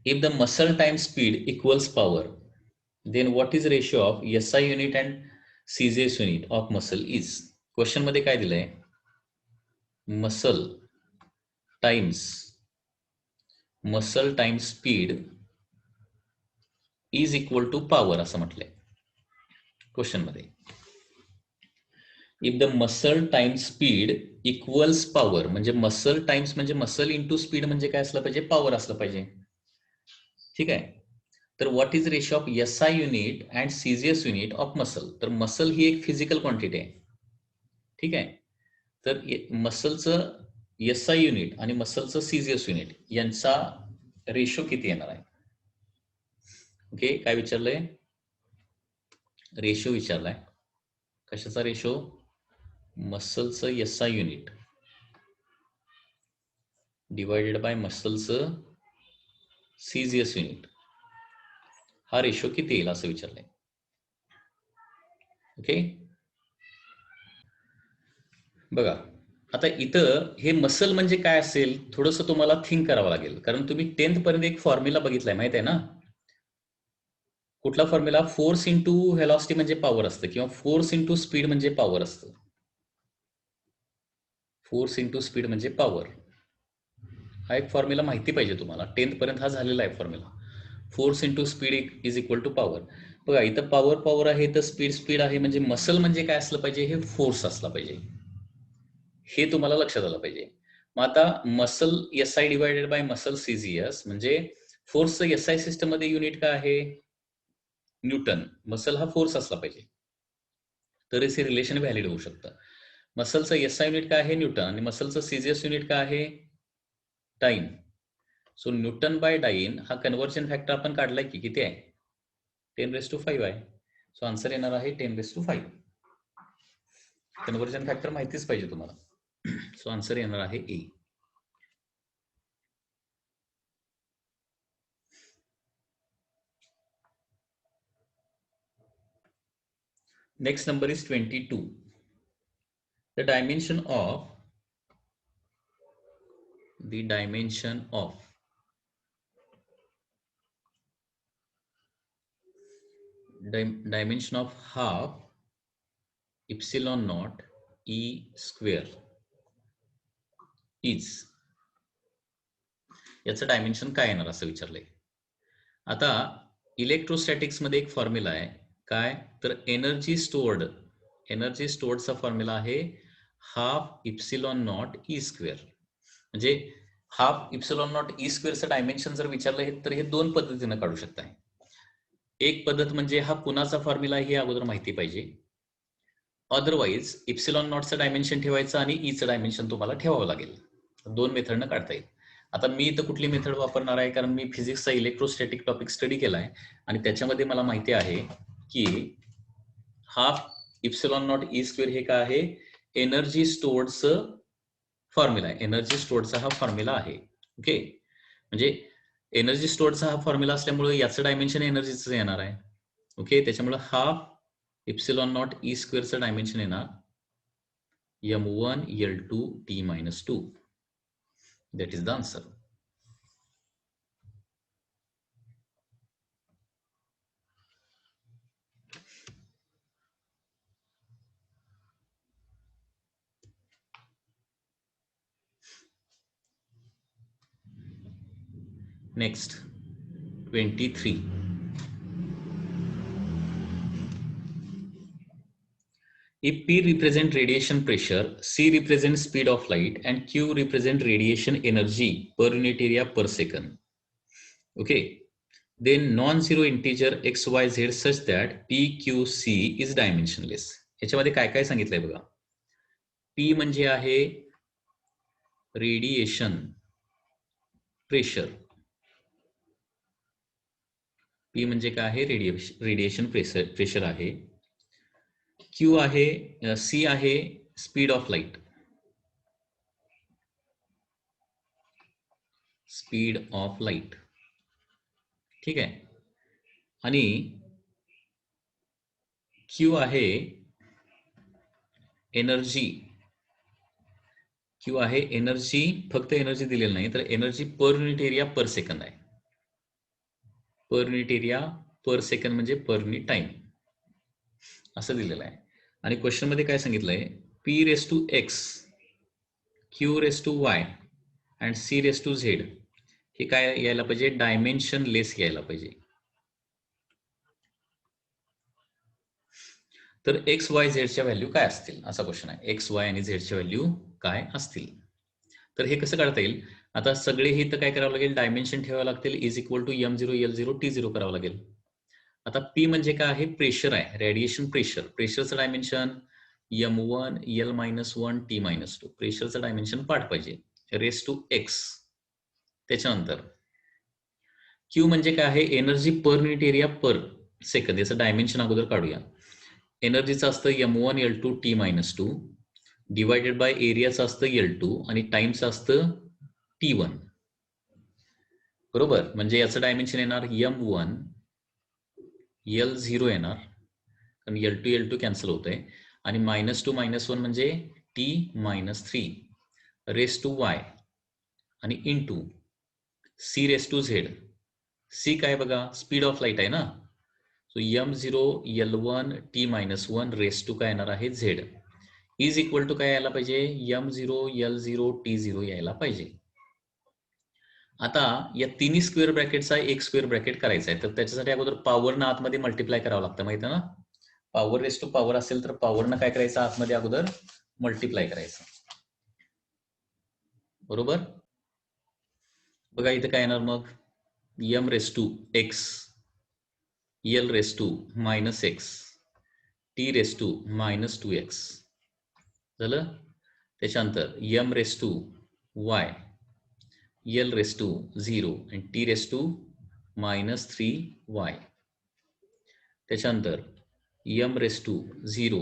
If the muscle times speed equals power, then what is ratio of SI unit and CGS unit of muscle is? Question मध्ये काय दिलंय, muscle times speed is equal to power असं म्हटलंय question मध्ये. If the muscle times speed equals power, म्हणजे muscle times म्हणजे muscle into speed म्हणजे काय असलं पाहिजे, पॉवर असलं पाहिजे. ठीक आहे. तर what is ratio of SI unit and CGS unit of muscle. तर मसल ही एक फिजिकल क्वांटिटी आहे. ठीक आहे. तर मसलचं SI युनिट आणि मसलचं CGS युनिट यांचा रेशो किती येणार आहे. ओके, काय विचारलंय, रेशो विचारलाय. कशाचा रेशो, मसलचं SI युनिट डिवायडेड बाय मसलचं CGS युनिट, हा रेशो किती येईल असं विचारलंय. ओके, बघा आता इथं हे मसल म्हणजे काय असेल, थोडंसं तुम्हाला थिंक करावं लागेल, कारण तुम्ही 10th पर्यंत एक फॉर्म्युला बघितलाय, माहित आहे ना. कुठला फॉर्म्युला, फोर्स इंटू व्हेलॉसिटी म्हणजे पॉवर असतं, किंवा फोर्स इंटू स्पीड म्हणजे पॉवर असतं. फोर्स इंटू स्पीड म्हणजे पॉवर, हा एक फॉर्म्युला माहिती पाहिजे तुम्हाला. 10th पर्यंत हा झालेला आहे formula. Force into speed is equal to power. बघा इथं पॉवर आहे, तर स्पीड आहे, म्हणजे मसल म्हणजे काय असलं पाहिजे, हे फोर्स असला पाहिजे, हे तुम्हाला लक्षात आलं पाहिजे. मग आता muscle SI divided by muscle CGS म्हणजे फोर्सचं SI सिस्टम मध्ये युनिट काय आहे, न्यूटन. मसल हा फोर्स असला पाहिजे, तरच हे रिलेशन व्हॅलिड होऊ शकतं. मसलचं SI युनिट काय आहे, न्यूटन, आणि मसलचं CGS युनिट काय आहे, time. So newton by dyne हा कन्व्हर्जन फॅक्टर आपण काढलाय की किती आहे, 10⁵ आहे. सो आन्सर येणार आहे 10⁵. कन्व्हर्जन फॅक्टर माहितीच पाहिजे तुम्हाला. सो आन्सर येणार आहे ए. Next number is 22. The dimension of half epsilon naught E square is, याचं डायमेन्शन काय येणार असं विचारलंय. आता इलेक्ट्रोस्टॅटिक्स मध्ये एक फॉर्म्युला आहे, काय तर एनर्जी स्टोअर्डचा फॉर्म्युला आहे half epsilon naught E square. म्हणजे हाफ इप्सिलॉन नॉट ई स्क्वेअरचं डायमेन्शन जर विचारलं तर हे दोन पद्धतीनं काढू शकताय. एक पद्धत म्हणजे हा कुणाचा फॉर्म्युला हे अगोदर माहिती पाहिजे, अदरवाईज इप्सिलॉन नॉटचं डायमेन्शन ठेवायचं आणि ईचं डायमेन्शन तुम्हाला ठेवावं लागेल. दोन मेथडनं काढता येईल. आता मी इथं कुठली मेथड वापरणार आहे, कारण मी फिजिक्सचा इलेक्ट्रोस्टॅटिक टॉपिक स्टडी केलाय आणि त्याच्यामध्ये मला माहिती आहे की half epsilon naught E square हे काय आहे, एनर्जी स्टोअर्डचं फॉर्म्युला आहे. एनर्जी स्टोअर्डचा हा फॉर्म्युला आहे. ओके, म्हणजे एनर्जी स्टोअर्डचा हा फॉर्म्युला असल्यामुळे याचं डायमेन्शन एनर्जीचं येणार आहे. ओके, त्याच्यामुळे हाफ इप्सिलॉन नॉट ई स्क्वेअरचं डायमेन्शन येणार M1 L2 T-2. That is the answer. Next, 23. If P represent radiation pressure, C represents speed of light, and Q represent radiation energy per unit area per second. Okay, then non-zero integer x, y, z such that P, Q, C is dimensionless. याच्यामध्ये काय काय सांगितलंय बघा. P म्हणजे आहे radiation pressure. P म्हणजे काय आहे, रेडिएशन प्रेशर आहे. Q आहे, C आहे स्पीड ऑफ लाईट, ठीक आहे. आणि क्यू आहे एनर्जी. क्यू आहे एनर्जी, फक्त एनर्जी दिलेली नाही तर energy per unit area per second आहे. Per unit area per second म्हणजे पर युनिट टाइम असं दिलेलं आहे. आणि क्वेश्चन मध्ये काय सांगितलंय, P raise to X, Q raise to Y and C raise to Z हे काय यायला पाहिजे, डायमेन्शन लेस यायला पाहिजे. तर एक्स वाय झेडच्या व्हॅल्यू काय असतील असा क्वेश्चन आहे. एक्स वाय आणि झेडच्या व्हॅल्यू काय असतील. तर हे कसं काढता येईल, आता सगळे हे तर काय करावं लागेल, डायमेन्शन ठेवावं लागतील. Is equal to M0 L0 T0 करावं लागेल. आता पी म्हणजे काय आहे, प्रेशर आहे, रेडिएशन प्रेशर. प्रेशरचं डायमेन्शन M1 L-1 T-2. प्रेशरचं डायमेन्शन पाठ पाहिजे. Raise to X. त्याच्यानंतर क्यू म्हणजे काय आहे, energy per unit area per second. याचं डायमेन्शन अगोदर काढूया. एनर्जीचं असतं M1 L2 T-2 divided by एरियाचं असतं L2 आणि टाइमचं असतं T1. बरोबर, म्हणजे याचं डायमेन्शन येणार M1 L0 येणार, कारण L2 L2 कॅन्सल होतंय, आणि -2 -1 म्हणजे T-3 रेस टू वाय आणि into C raise to Z. C काय बघा, स्पीड ऑफ लाईट आहे ना, so M0 L1 T-1 raise to काय येणार आहे झेड इज इक्वल टू काय यायला पाहिजे, M0 L0 T0 यायला पाहिजे. आता या तिन्ही स्क्वेअर ब्रॅकेटचा एक स्क्वेअर ब्रॅकेट करायचा आहे, तर त्याच्यासाठी अगोदर पॉवरनं आतमध्ये मल्टिप्लाय करावं लागतं, माहिती आहे ना. पॉवर रेस टू पॉवर असेल तर पॉवरनं काय करायचं, आतमध्ये अगोदर मल्टिप्लाय करायचं. बरोबर, बघा इथे काय येणार मग, M raise to X, L raise to -x, T raise to -2x झालं. त्याच्यानंतर M raise to y, L raise to 0 आणि T रेस टू -3y. त्याच्यानंतर M raise to 0,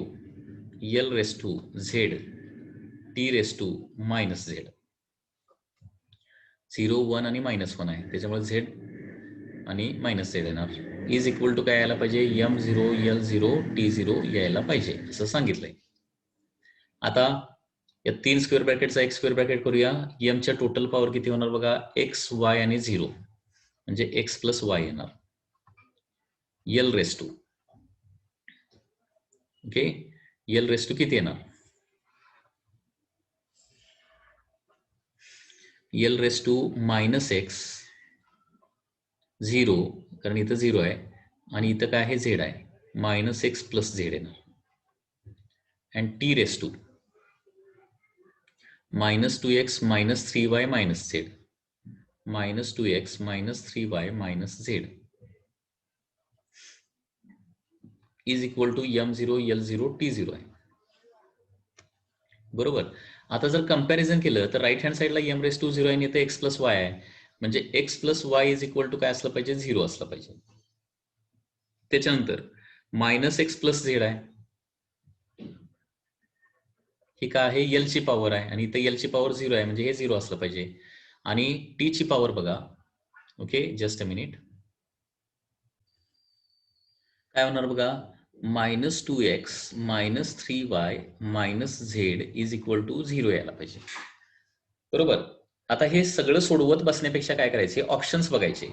L raise to z, T raise to -z. 0 1 आणि -1 आहे, त्याच्यामुळे z आणि -z येणार. Is equal to काय यायला पाहिजे, M0 L0 T0 यायला पाहिजे असं सांगितलंय. आता या तीन स्क्वेअर ब्रॅकेटचा एक स्क्वेअर ब्रॅकेट करूया. एमच्या टोटल पॉवर किती होणार बघा, एक्स वाय आणि 0 म्हणजे एक्स प्लस वाय येणार. L raise to, okay, L raise to किती येणार, एल रेस टू -x 0, कारण इथं 0 आहे आणि इथं काय आहे झेड आहे, -x प्लस झेड येणार. And T raise to -2x -3y -z, -2x -3y -z is equal to M0 L0 T0 आहे. बरोबर. आता जर कंपॅरिझन केलं तर राईट हँड साईडला M रेस टू 0 आहे आणि इथे x प्लस वाय आहे, म्हणजे x plus Y is equal to काय असलं पाहिजे, 0 असलं पाहिजे. त्याच्यानंतर -x प्लस झेड आहे, ही काय आहे, एल ची पॉवर आहे आणि इथे एल ची पॉवर 0 आहे, म्हणजे हे 0 असलं पाहिजे. आणि टी ची पॉवर बघा, ओके जस्ट अ मिनिट, काय होणार बघा, -2x -3y -z is equal to 0 यायला पाहिजे. बरोबर. आता हे सगळं सोडवत बसण्यापेक्षा काय करायचे, ऑप्शन्स बघायचे.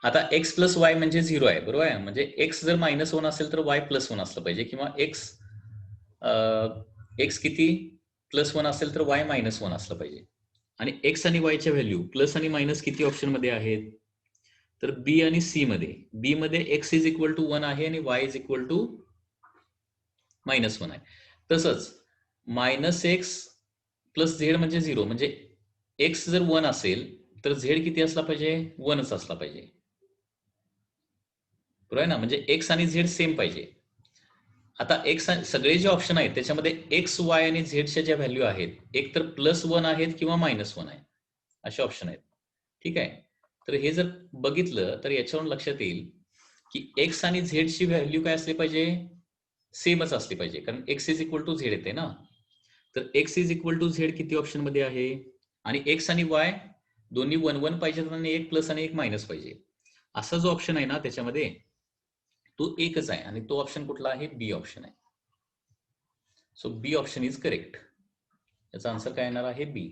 आता x प्लस वाय म्हणजे 0 आहे, बरोबर आहे, म्हणजे x जर -1 असेल तर y +1 असलं पाहिजे, किंवा x किती +1 असेल तर y -1 असलं पाहिजे. आणि x आणि y च्या व्हॅल्यू प्लस आणि मायनस किती ऑप्शन मध्ये आहेत, तर बी आणि सी मध्ये. बी मध्ये x इज इक्वल टू 1 आहे आणि y इज इक्वल टू -1 आहे. तसंच -x प्लस झेड म्हणजे 0, म्हणजे x जर 1 असेल तर झेड किती असला पाहिजे, 1च असला पाहिजे, बरोबर आहे ना, म्हणजे x आणि झेड सेम पाहिजे. आता एक्स सगळे जे ऑप्शन आहेत त्याच्यामध्ये एक्स वाय आणि झेडच्या ज्या व्हॅल्यू आहेत, एक तर +1 आहेत किंवा -1 आहे, असे ऑप्शन आहेत. ठीक आहे. तर हे जर बघितलं तर याच्यावरून लक्षात येईल की एक्स आणि झेडची व्हॅल्यू काय असली पाहिजे, सेमच असली पाहिजे, कारण X is equal to Z येते ना. तर X is equal to Z किती ऑप्शन मध्ये आहे, आणि एक्स आणि वाय दोन्ही 1 1 पाहिजेत आणि एक प्लस आणि एक मायनस पाहिजे. असा जो ऑप्शन आहे ना त्याच्यामध्ये तो एकच आहे आणि तो ऑप्शन कुठला आहे? बी ऑप्शन आहे. So B option is correct. याचा आन्सर काय येणार आहे? बी.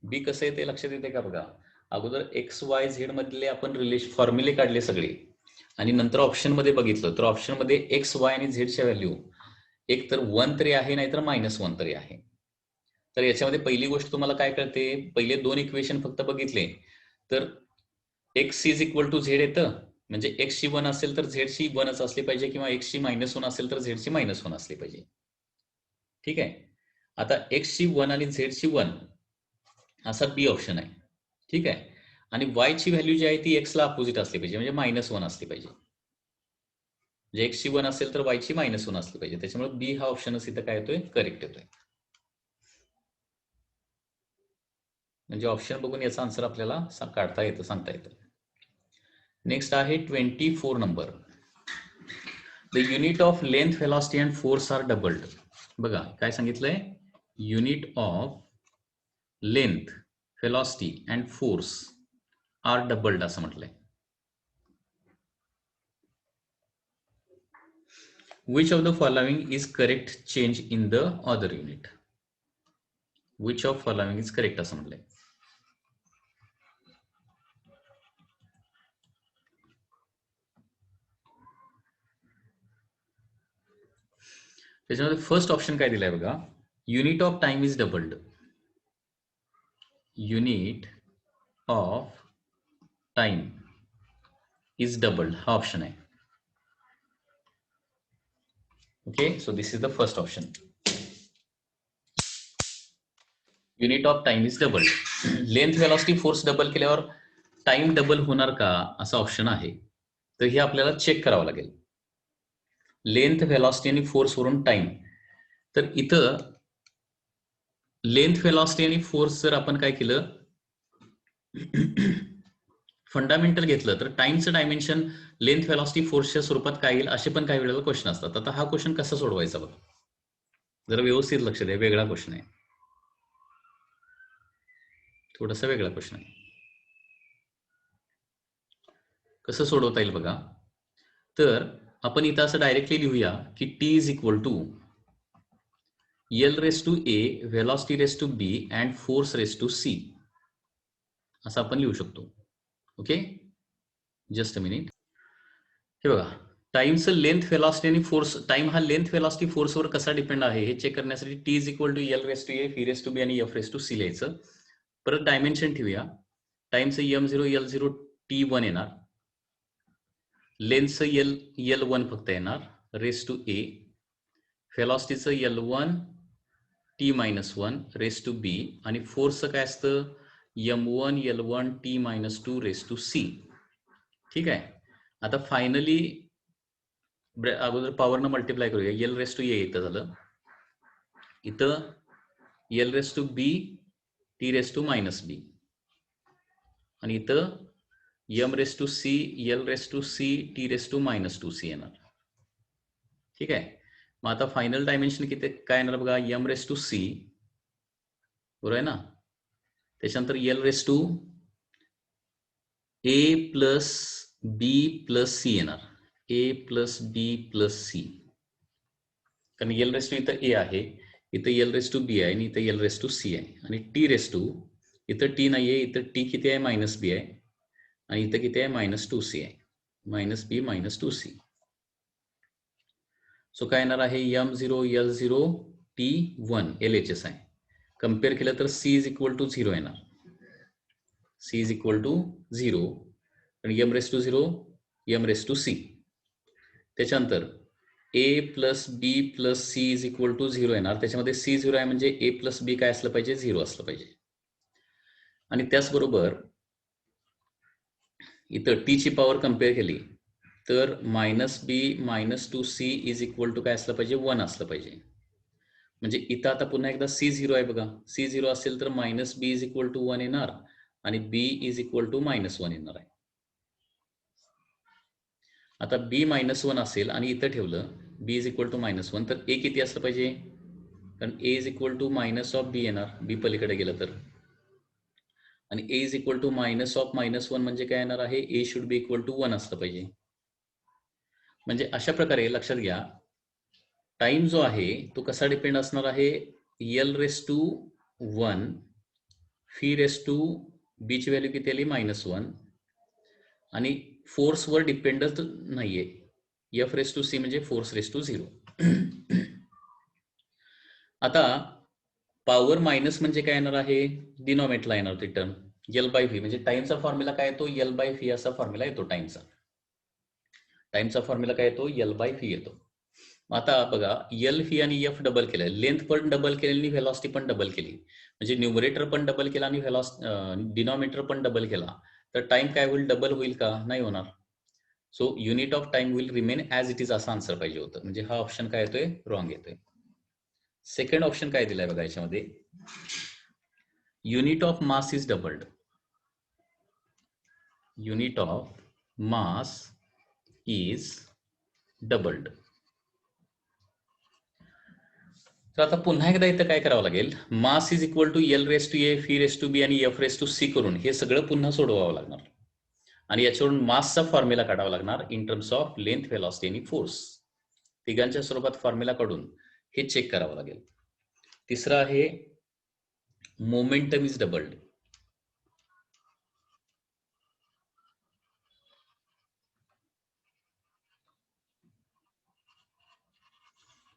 बी कसं आहे ते लक्षात येते का बघा. अगोदर एक्स वाय झेड मधले आपण फॉर्म्युले काढले सगळे आणि नंतर ऑप्शन मध्ये बघितलं तर ऑप्शन मध्ये एक्स वाय आणि झेडच्या व्हॅल्यू एक तर 1 तरी आहे नाहीतर -1 तरी आहे. तर याच्यामध्ये पहिली गोष्ट तुम्हाला काय कळते, पहिले दोन इक्वेशन फक्त बघितले तर X is equal to Z येतं, म्हणजे एक्स ची 1 असेल तर झेड ची 1च असली पाहिजे किंवा एक्स ची -1 असेल तर झेड ची -1 असली पाहिजे. ठीक आहे. आता एक्स ची 1 आणि झेड ची 1 असा बी ऑप्शन आहे. ठीक आहे. आणि वाय ची व्हॅल्यू जी आहे ती एक्स ला अपोजिट असली पाहिजे, म्हणजे -1 असली पाहिजे. म्हणजे एक्स ची 1 असेल तर वाय ची -1 असली पाहिजे. त्याच्यामुळे बी हा ऑप्शनच इथं काय येतोय? करेक्ट येतोय. म्हणजे ऑप्शन बघून याचा आन्सर आपल्याला काढता येतं, सांगता येतं. नेक्स्ट आहे 24 नंबर. The unit of length, velocity and force are doubled. बघा काय सांगितलंय? Unit of length, velocity and force are doubled असं म्हटलंय. Which of the following is correct change in the other unit? Which of following is correct असं म्हटलंय. त्याच्यामध्ये first option काय दिलाय बघा, unit of time is doubled. Unit of time is doubled हा option आहे. Okay, so this is the first option. Unit of time is doubled. Length, velocity, force double केल्यावर time double होणार का असा option आहे. तर हे आपल्याला चेक करावं लागेल. लेंथ, व्हेलॉसिटी आणि फोर्स वरून टाइम. तर इथं लेंथ, व्हेलॉसिटी आणि फोर्स जर आपण काय केलं फंडामेंटल घेतलं तर टाइमचं डायमेन्शन लेंथ, व्हेलॉसिटी, फोर्सच्या स्वरूपात काय येईल असे पण काही वेळेला क्वेश्चन असतात. आता हा क्वेश्चन कसा सोडवायचा बघा, जरा व्यवस्थित लक्ष द्या. वेगळा क्वेश्चन आहे, थोडासा वेगळा क्वेश्चन आहे. कसं सोडवता येईल बघा. तर आपण इथं असं डायरेक्टली लिहूया की T is equal to L raise to A, velocity raise to B and force raise to C असं आपण लिहू शकतो. Okay, just a minute. हे बघा, टाइमचं लेंथ, व्हेलॉसिटी आणि फोर्स, टाइम हा लेंथ, व्हेलॉसिटी, फोर्सवर कसा डिपेंड आहे हे चेक करण्यासाठी T is equal to L raise to A, V raise to बी आणि एफ रेस टू सी लिहायचं. परत डायमेन्शन ठेवूया. टाइमचं M0 L0 T1 येणार, लेंथचं L1 फक्त येणार रेस टू ए, व्हेलॉसिटीचं L1 T-1 रेस टू बी आणि फोर्सचं काय असतं M1 L1 T-2 race to C. ठीक आहे. आता फायनली अगोदर पॉवरनं मल्टिप्लाय करूया. एल रेस टू ए इथं झालं, इथं L raise to B T raise to -बी आणि इथं M raise to C L raise to C T raise to -2c येणार. ठीक आहे. मग आता फायनल डायमेन्शन किती काय येणार बघा, एम रेस टू सी बरोबर आहे ना, त्याच्यानंतर L raise to A plus B plus C येणार, A plus B plus C, कारण एल रेस टू इथं ए आहे, इथं एल रेस टू बी आहे आणि इथं एल रेस टू सी आहे. आणि टी रेस टू इथं टी नाही आहे, इथं टी किती आहे -बी आहे आणि इथं किती आहे -2c आहे, -b -2c. सो काय येणार आहे M0 L0 T1 LHS आहे. कम्पेअर केलं तर C इज इक्वल टू 0 येणार, C इज इक्वल टू 0 आणि M raise to 0 M raise to C. त्याच्यानंतर A plus B plus C is equal to 0 येणार. त्याच्यामध्ये C 0 आहे म्हणजे A प्लस B काय असलं पाहिजे, 0 असलं पाहिजे. आणि त्याचबरोबर इथं टी ची पॉवर कम्पेअर केली तर -b -2c is equal to काय असलं पाहिजे, 1 असलं पाहिजे. म्हणजे इथं आता पुन्हा एकदा C0 आहे बघा, C0 असेल तर -b इज इक्वल टू 1 येणार आणि b इज इक्वल टू -1 येणार आहे. आता b -1 असेल आणि इथं ठेवलं b इज इक्वल टू -1 तर a किती असलं पाहिजे, कारण a is equal to -b येणार, b पलीकडे गेलं तर. आणि A is equal to minus of -1 म्हणजे काय येणार आहे, A should be equal to 1 असलं पाहिजे. म्हणजे अशा प्रकारे लक्षात घ्या, टाइम जो आहे तो कसा डिपेंड असणार आहे, L⁻1 φ⁻b ची व्हॅल्यू किती आली, -1 आणि फोर्सवर डिपेंडच नाहीये, F⁻c म्हणजे Force⁻0. आता पॉवर मायनस म्हणजे काय येणार आहे, डिनॉमिनेटरला येणार ती टर्म L/v, म्हणजे टाइमचा फॉर्म्युला काय येतो, L/v असा फॉर्म्युला येतो टाइमचा. टाइमचा फॉर्म्युला काय येतो, L/v येतो. आता बघा, L, v आणि F डबल केलं, लेंथ पण डबल केली आणि व्हेलॉसिटी पण डबल केली, म्हणजे न्यूमरेटर पण डबल केला आणि डिनॉमिनेटर पण डबल केला, तर टाइम काय होईल, डबल होईल का, नाही होणार. So unit of time will remain as it is असा आन्सर पाहिजे होतं, म्हणजे हा ऑप्शन काय येतोय, रॉंग येतोय. सेकंड ऑप्शन काय दिलाय बघा याच्यामध्ये, unit of mass is doubled. Unit of mass is doubled. तर आता पुन्हा एकदा इथं काय करावं लागेल, mass is equal to L⁻A φ⁻b आणि F⁻c करून हे सगळं पुन्हा सोडवावं लागणार आणि याच्यावरून मासचा फॉर्म्युला काढावा लागणार in terms of length, velocity आणि फोर्स. तिघांच्या स्वरूपात फॉर्म्युला काढून हे चेक करावं लागेल. तिसरं आहे मोमेंटम इज डबल्ड.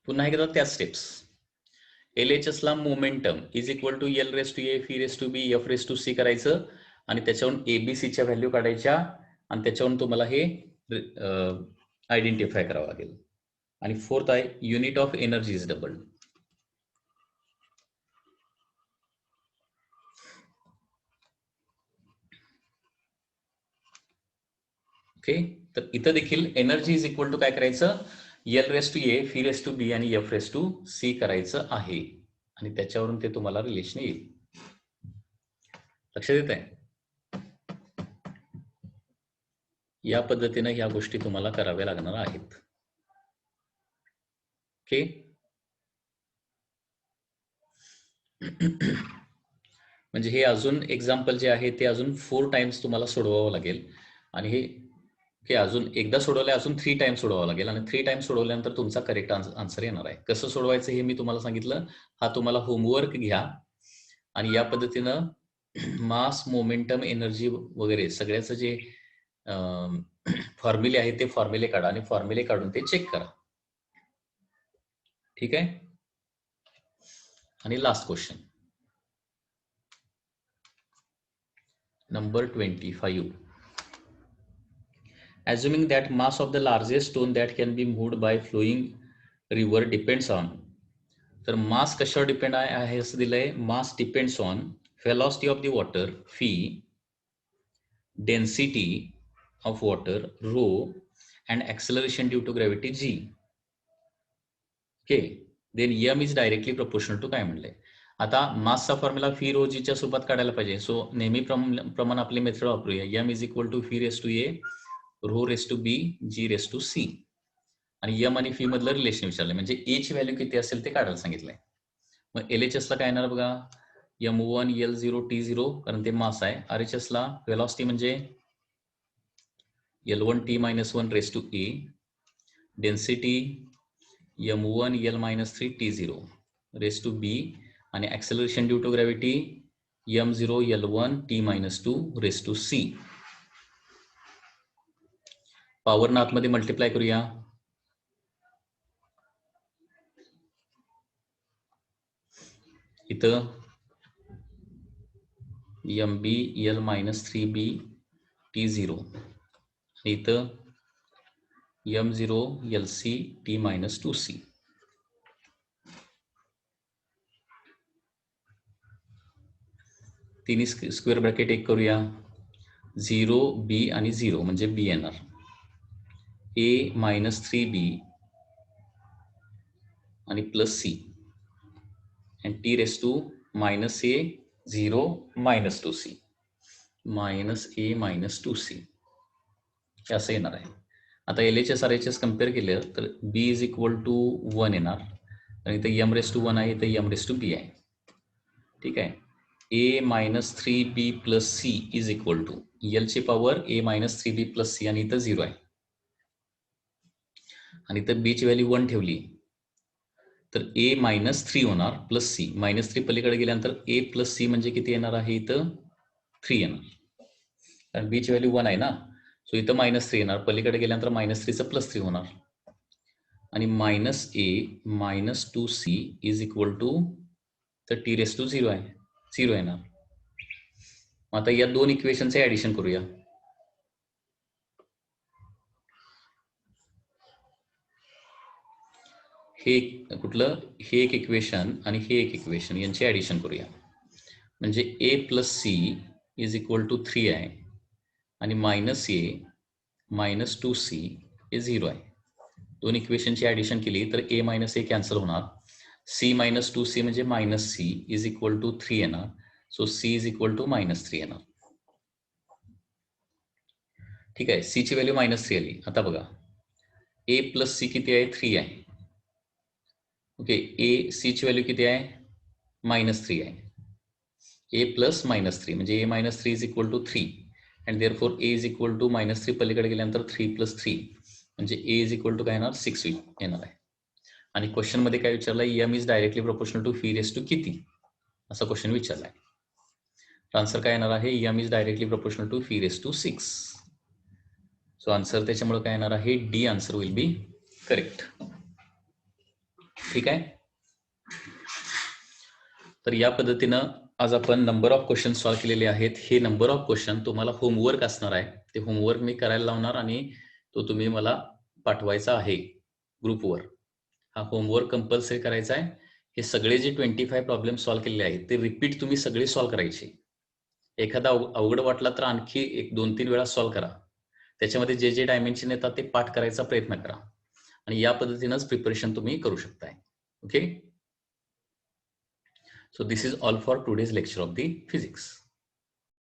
पुन्हा एकदा त्याच स्टेप्स, LHS ला momentum is equal to L⁻A φ⁻b F⁻c करायचं आणि त्याच्यावरून ABCच्या व्हॅल्यू काढायच्या आणि त्याच्यावरून तुम्हाला हे आयडेंटिफाय करावं लागेल. आणि फोर्थ आहे unit of energy is doubled. Okay, तर इथं देखील एनर्जी इज इक्वल टू काय करायचं, L⁻A φ⁻b आणि F⁻c करायचं आहे आणि त्याच्यावरून ते तुम्हाला रिलेशन येईल. लक्षात येत आहे, या पद्धतीने ह्या गोष्टी तुम्हाला कराव्या लागणार आहेत. ओके, म्हणजे हे अजून एक्झाम्पल जे आहे ते अजून 4 टाइम्स तुम्हाला सोडवावं लागेल आणि हे अजून एकदा सोडवलं, अजून 3 टाइम्स सोडवावं लागेल आणि 3 टाइम्स सोडवल्यानंतर तुमचा करेक्ट आन्सर येणार आहे. कसं सोडवायचं हे मी तुम्हाला सांगितलं, हा तुम्हाला होमवर्क घ्या आणि या पद्धतीनं मास, मोमेंटम, एनर्जी वगैरे सगळ्याचं जे फॉर्म्युले आहेत ते फॉर्म्युले काढा आणि फॉर्म्युले काढून ते चेक करा. ठीक आहे. आणि last question number 25. Assuming that mass of the largest stone that can be moved by flowing river depends on, तर मास कशावर डिपेंड आहे असं दिलंय, mass depends on velocity of the water phi, density of water rho and acceleration due to gravity g. Okay, then m is directly proportional to काय म्हणलंय. आता मासचा formula fee row जीच्या स्वरूपात काढायला पाहिजे. सो नेहमी प्रमाणे आपली मेथड वापरूया. m is equal to φ⁻A ρ⁻b g⁻c आणि m आणि फी मधलं रिलेशन विचारलंय, म्हणजे a ची व्हॅल्यू किती असेल ते काढायला सांगितलंय. मग LHS ला काय येणार बघा, m1 L0 T0 कारण ते मास आहे. RHS ला व्हेलॉसिटी म्हणजे L1 T-1 raised to a, density m1 L-3 T0 raised to b आणि acceleration due to gravity m0 L1 T-2 raised to c. Power आतमध्ये मल्टिप्लाय करूया. इथं mb L-3b T0 इथं m0 Lc T-2c. तिन्ही square bracket एक करूया. 0 b आणि 0 म्हणजे b येणार, a-3b आणि प्लस c आणि T⁻a 0 -2c -a-2c हे असं येणार आहे. आता LHS RHS कम्पेअर केलं तर b इज इक्वल टू 1 येणार आणि इथं m⁻1 आहे, इथं m⁻b आहे. ठीक आहे. a minus 3b plus C is equal to L ची power a minus 3b plus C आणि इथं 0 आहे आणि इथं b ची व्हॅल्यू 1 ठेवली तर a मायनस 3 होणार प्लस सी मायनस 3 पलीकडे गेल्यानंतर a प्लस सी म्हणजे किती येणार आहे इथं 3 येणार कारण b ची व्हॅल्यू 1 आहे ना सो इथं मायनस 3 येणार पलीकडे गेल्यानंतर मायनस 3चं प्लस 3 होणार आणि minus a minus 2c is equal to तर t रेस टू 0 आहे 0 येणार आता या दोन इक्वेशनचे ऍडिशन करूया हे कुठलं हे एक इक्वेशन आणि हे एक इक्वेशन यांचे ऍडिशन करूया म्हणजे a plus C is equal to 3 आहे आणि मायनस a मायनस 2c हे 0 आहे दोन इक्वेशनची ऍडिशन केली तर a मायनस a कॅन्सल होणार c मायनस 2c म्हणजे minus c is equal to 3 येणार so c is equal to minus 3 येणार ठीक आहे c ची व्हॅल्यू मायनस 3 आली आता बघा a प्लस सी किती आहे 3 आहे ओके ए सी ची व्हॅल्यू किती आहे मायनस 3 आहे ए प्लस मायनस 3 म्हणजे A minus 3 is equal to 3 and therefore A is equal to minus 3 पलीकडे गेल्यानंतर 3 प्लस 3 म्हणजे ए इज इक्वल टू काय येणार 6 येणार आहे आणि क्वेश्चन मध्ये काय विचारलंय M is directly proportional to phi raise to किती असा क्वेश्चन विचारलाय आन्सर काय येणार आहे M is directly proportional to phi raise to 6 so answer त्याच्यामुळे काय येणार आहे D answer will be correct ठीक आहे तर या पद्धतीनं आज आपण नंबर ऑफ क्वेश्चन सॉल्व्ह केलेले आहेत हे नंबर ऑफ क्वेश्चन तुम्हाला होमवर्क असणार आहे ते होमवर्क मी करायला लावणार आणि तो तुम्ही मला पाठवायचा आहे ग्रुपवर हा होमवर्क कंपल्सरी करायचा आहे हे सगळे जे 25 प्रॉब्लेम सॉल्व्ह केलेले आहेत ते रिपीट तुम्ही सगळे सॉल्व्ह करायचे एखादा अवघड वाटला तर आणखी 1-2-3 वेळा सॉल्व्ह करा त्याच्यामध्ये जे जे डायमेन्शन येतात ते पाठ करायचा प्रयत्न करा आणि या पद्धतीनंच प्रिपरेशन तुम्ही करू शकताय okay So this is all for today's lecture of the physics.